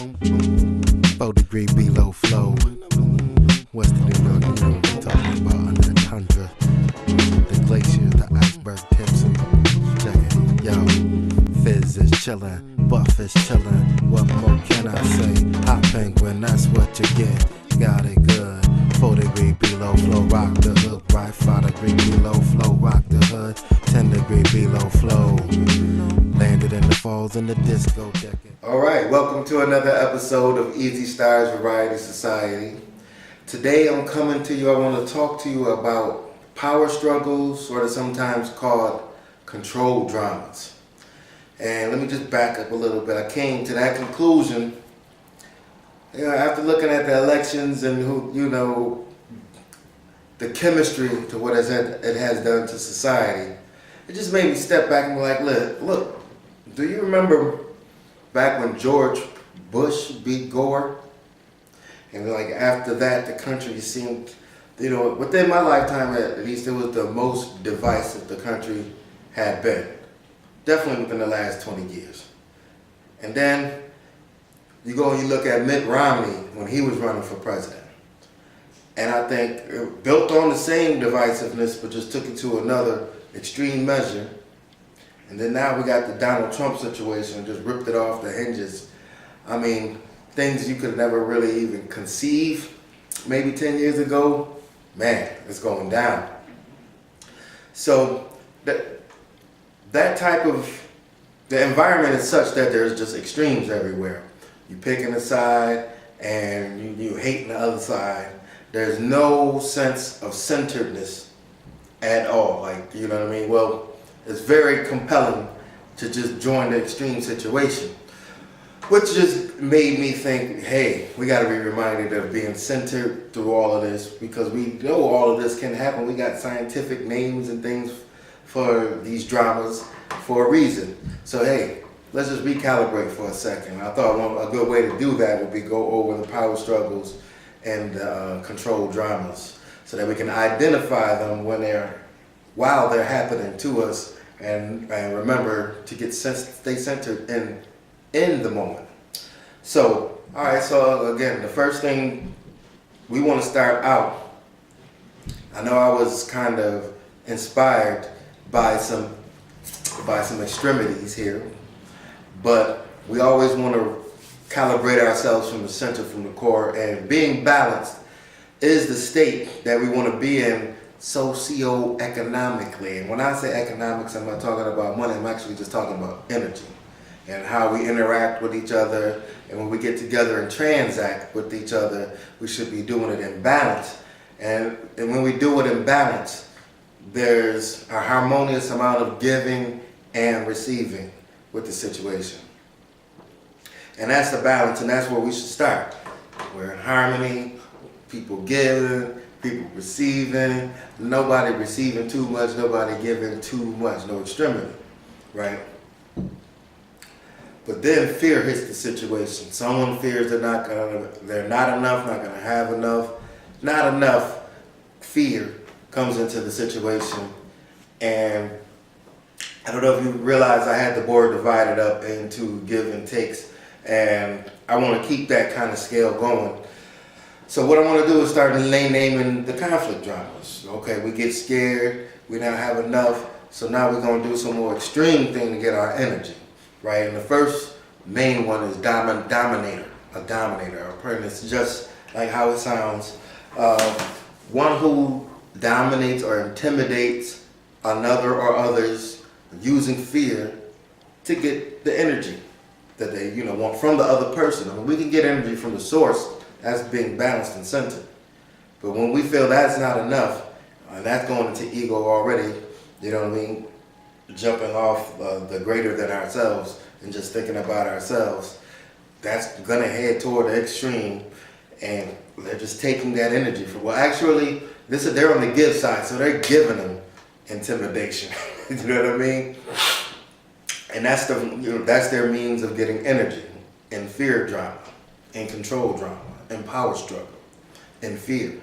4-degree below flow. What's the New York? You know what I'm talking about. Under the tundra, the glacier, the iceberg tips. Check it, yo. Fizz is chillin', Buff is chillin'. What more can I say? Hot penguin, that's what you get. Got it good. 4-degree below flow, rock the hook. Right, 5-degree below flow, rock the hood. 10-degree below flow. Landed in the falls in the disco deck. Alright, welcome to another episode of Eazystar's Variety Society. Today I'm coming to you, I want to talk to you about power struggles, or sometimes called control dramas. And let me just back up a little bit. I came to that conclusion, after looking at the elections and the chemistry to what it has done to society. It just made me step back and be like, look, do you remember back when George Bush beat Gore? And like after that, the country seemed, within my lifetime at least, it was the most divisive the country had been. Definitely within the last 20 years. And then you go and you look at Mitt Romney when he was running for president. And I think it built on the same divisiveness, but just took it to another extreme measure. And then now we got the Donald Trump situation, just ripped it off the hinges. I mean, things you could never really even conceive maybe 10 years ago, man, it's going down. So that type of, the environment is such that there's just extremes everywhere. You picking a side and you hating the other side. There's no sense of centeredness at all. Like, you know what I mean? Well, it's very compelling to just join the extreme situation, which just made me think, hey, we got to be reminded of being centered through all of this, because we know all of this can happen. We got scientific names and things for these dramas for a reason. So hey, let's just recalibrate for a second. I thought a good way to do that would be go over the power struggles and control dramas, so that we can identify them while they're happening to us, and remember to stay centered in the moment. So, all right. So again, the first thing we want to start out. I know I was kind of inspired by some extremities here, but we always want to calibrate ourselves from the center, from the core, and being balanced is the state that we want to be in socio-economically. And when I say economics, I'm not talking about money, I'm actually just talking about energy and how we interact with each other. And when we get together and transact with each other, we should be doing it in balance. And when we do it in balance, there's a harmonious amount of giving and receiving with the situation. And that's the balance, and that's where we should start. We're in harmony, people giving, people receiving, nobody receiving too much, nobody giving too much, no extremity, right? But then fear hits the situation. Someone fears they're not enough, not gonna have enough. Not enough fear comes into the situation. And I don't know if you realize I had the board divided up into give and takes, and I want to keep that kind of scale going. So what I want to do is start naming the conflict dramas. Okay, we get scared, we don't have enough, so now we're going to do some more extreme thing to get our energy, right? And the first main one is dominator, a person. It's just like how it sounds. One who dominates or intimidates another or others using fear to get the energy that they want from the other person. I mean, we can get energy from the source, that's being balanced and centered. But when we feel that's not enough, that's going into ego already, jumping off the greater than ourselves and just thinking about ourselves, that's gonna head toward the extreme, and they're just taking that energy from, well, actually, they're on the give side, so they're giving them intimidation. You know what I mean? And that's that's their means of getting energy, in fear drama, in control drama, in power struggle, in fear.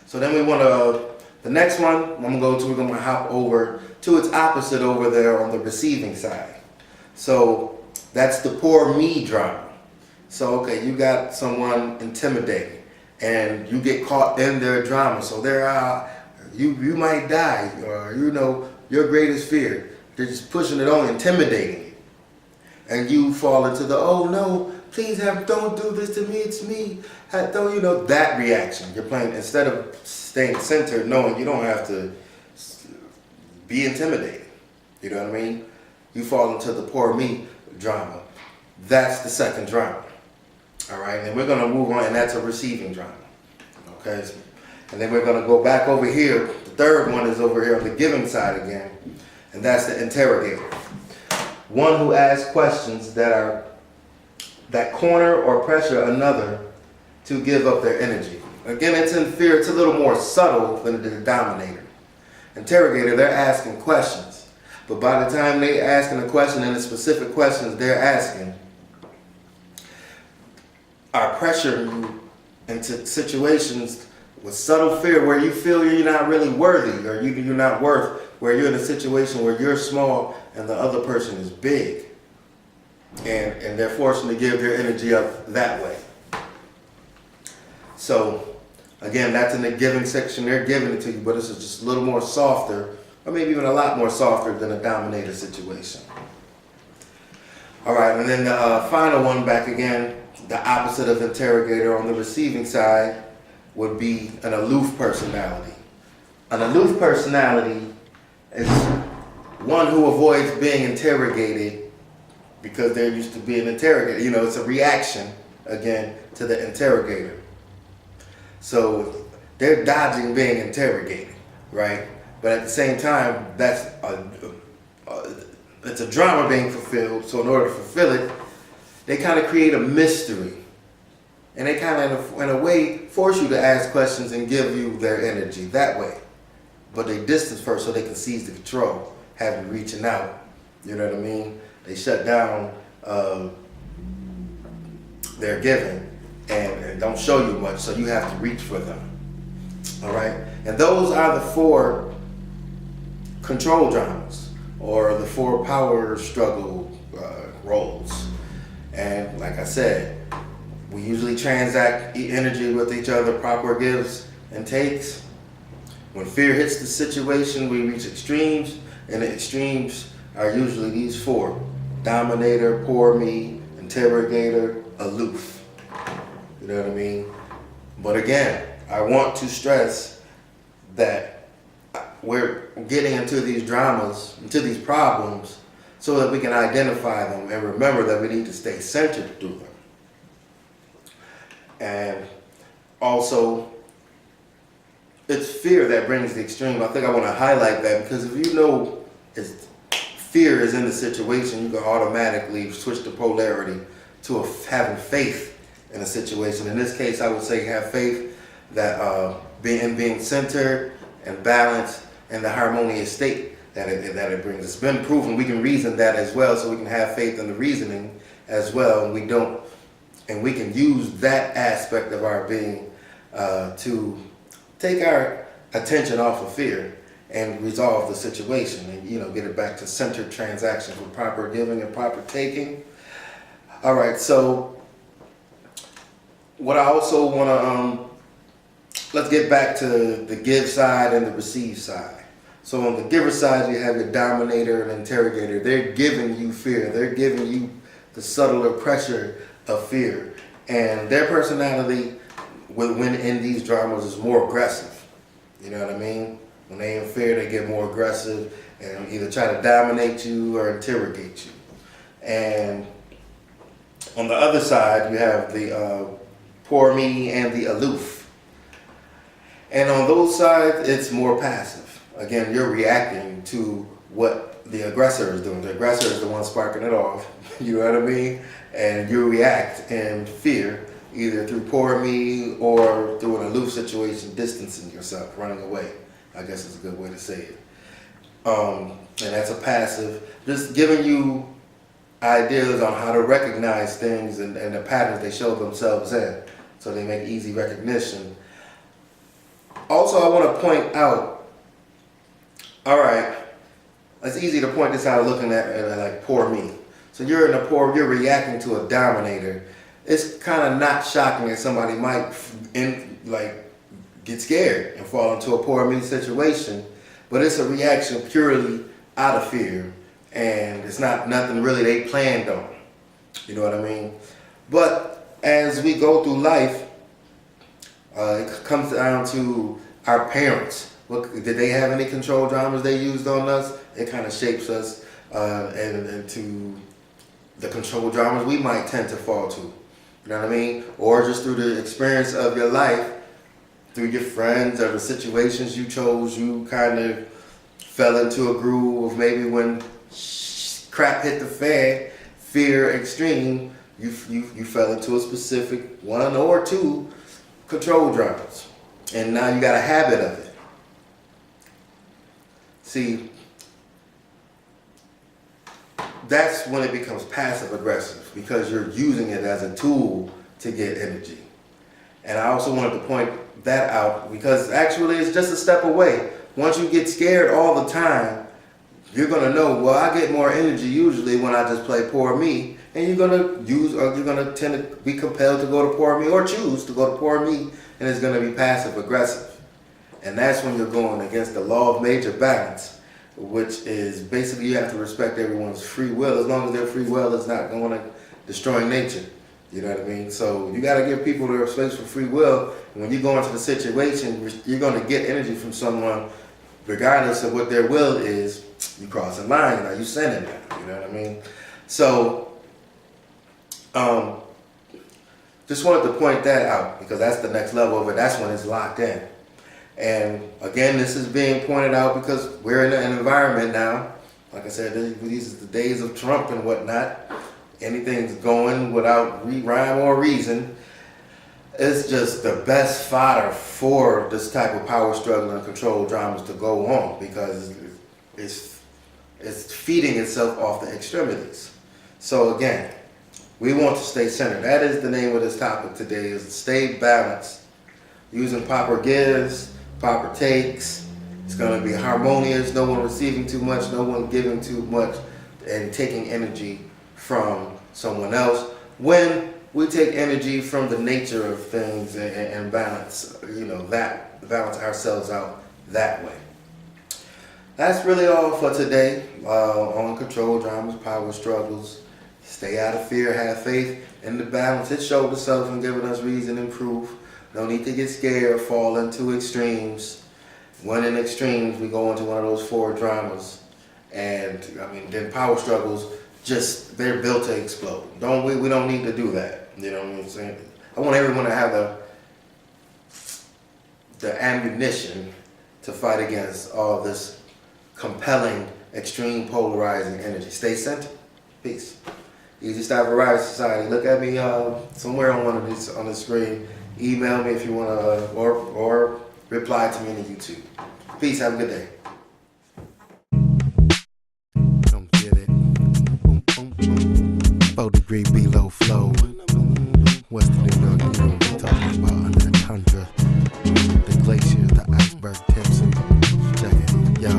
So then we want to, the next one we're going to hop over to its opposite over there on the receiving side. So that's the poor me drama. So, okay, you got someone intimidating and you get caught in their drama. So you might die, or your greatest fear. They're just pushing it on, intimidating you. And you fall into the, oh no, please don't do this to me, it's me. Don't, that reaction. You're playing, instead of staying centered, knowing you don't have to be intimidated. You know what I mean? You fall into the poor me drama. That's the second drama. All right, and we're going to move on, and that's a receiving drama. Okay, and then we're going to go back over here. The third one is over here on the giving side again, and that's the interrogator. One who asks questions that corner or pressure another to give up their energy. Again, it's in fear. It's a little more subtle than the dominator. Interrogator, they're asking questions, but by the time they're asking a question and the specific questions they're asking are pressuring you into situations with subtle fear where you feel you're not really worthy, or you're not worth, where you're in a situation where you're small and the other person is big, and they're forcing to give their energy up that way. So again, that's in the giving section. They're giving it to you, but it's just a little more softer, or maybe even a lot more softer than a dominator situation. All right, and then the final one back again, the opposite of interrogator on the receiving side would be an aloof personality. An aloof personality is one who avoids being interrogated because they're used to being interrogated. It's a reaction, again, to the interrogator. So they're dodging being interrogated, right? But at the same time, it's a drama being fulfilled. So in order to fulfill it, they kind of create a mystery. And they kind of, in a way, force you to ask questions and give you their energy that way. But they distance first so they can seize the control, have you reaching out. You know what I mean? They shut down their giving and don't show you much, so you have to reach for them. All right? And those are the 4 control dramas, or the 4 power struggle roles. And like I said, we usually transact energy with each other, proper gives and takes. When fear hits the situation, we reach extremes, and the extremes are usually these 4: dominator, poor me, interrogator, aloof. You know what I mean? But again, I want to stress that we're getting into these dramas, into these problems, so that we can identify them and remember that we need to stay centered through them. And also, it's fear that brings the extreme. I think I want to highlight that, because if you know fear is in the situation, you can automatically switch the polarity to having faith in a situation. In this case, I would say have faith that being centered and balanced and the harmonious state that it brings. It's been proven we can reason that as well, so we can have faith in the reasoning as well, and we can use that aspect of our being to take our attention off of fear and resolve the situation, and get it back to centered transactions with proper giving and proper taking. All right, so what I also want to let's get back to the give side and the receive side. So on the giver side, you have your dominator and interrogator. They're giving you fear. They're giving you the subtler pressure of fear. And their personality, when in these dramas, is more aggressive. You know what I mean? When they're in fear, they get more aggressive and either try to dominate you or interrogate you. And on the other side, you have the poor me and the aloof. And on those sides, it's more passive. Again, you're reacting to what the aggressor is doing. The aggressor is the one sparking it off. You know what I mean? And you react in fear, either through poor me or through an aloof situation, distancing yourself, running away. I guess is a good way to say it. And that's a passive, just giving you ideas on how to recognize things and the patterns they show themselves in, so they make easy recognition. Also, I want to point out, all right, it's easy to point this out looking at like poor me. So you're reacting to a dominator, it's kind of not shocking that somebody might get scared and fall into a poor me situation, but it's a reaction purely out of fear, and it's not nothing really they planned on. You know what I mean? But as we go through life, it comes down to our parents. Did they have any control dramas they used on us? It kind of shapes us and into the control dramas we might tend to fall to. You know what I mean? Or just through the experience of your life, through your friends or the situations you chose, you kind of fell into a groove of maybe when crap hit the fan, fear extreme, you fell into a specific one or two control dramas. And now you got a habit of it. See, that's when it becomes passive aggressive, because you're using it as a tool to get energy. And I also wanted to point that out because actually it's just a step away. Once you get scared all the time, you're gonna know, well, I get more energy usually when I just play poor me, and you're gonna tend to be compelled to go to poor me, or choose to go to poor me, and it's gonna be passive aggressive. And that's when you're going against the law of major balance, which is basically you have to respect everyone's free will, as long as their free will is not going to destroy nature. You know what I mean? So you got to give people their space for free will. And when you go into the situation, you're going to get energy from someone, regardless of what their will is. You cross a line, are you sending that? You know what I mean? So, just wanted to point that out because that's the next level of it. That's when it's locked in. And again, this is being pointed out because we're in an environment now. Like I said, these are the days of Trump and whatnot. Anything's going without rhyme or reason. It's just the best fodder for this type of power struggle and control dramas to go on, because it's feeding itself off the extremities. So again, we want to stay centered. That is the name of this topic today, is stay balanced. Using proper gives, proper takes. It's going to be harmonious, no one receiving too much, no one giving too much, and taking energy from someone else. When we take energy from the nature of things and balance, balance ourselves out that way. That's really all for today on control dramas, power struggles. Stay out of fear, have faith in the balance. It showed itself and given us reason and proof. No need to get scared, fall into extremes. When in extremes, we go into one of those 4 dramas. And then power struggles, they're built to explode. We don't need to do that. You know what I'm saying? I want everyone to have the ammunition to fight against all this compelling, extreme, polarizing energy. Stay centered. Peace. Eazystar Variety Society. Look at me somewhere on one of these on the screen. Email me if you want to, or reply to me on YouTube. Peace. Have a good day. Come get it. 4 degree below flow. West of New York, you know what we're talking about. Under the tundra, the glacier, the iceberg tips. Check it. Yo,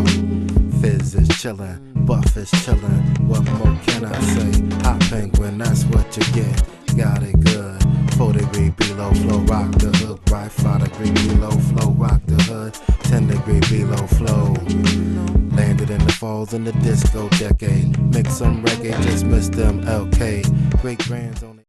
Fizz is chillin', Buff is chillin'. What more can I say? Hot penguin, that's what you get. Got it good. 4 degree below flow, rock the hook. Right, 5 degree below flow, rock the hood. 10 degree below flow. Landed in the falls in the disco decade. Mix some reggae, just missed them LK. Great grands on it.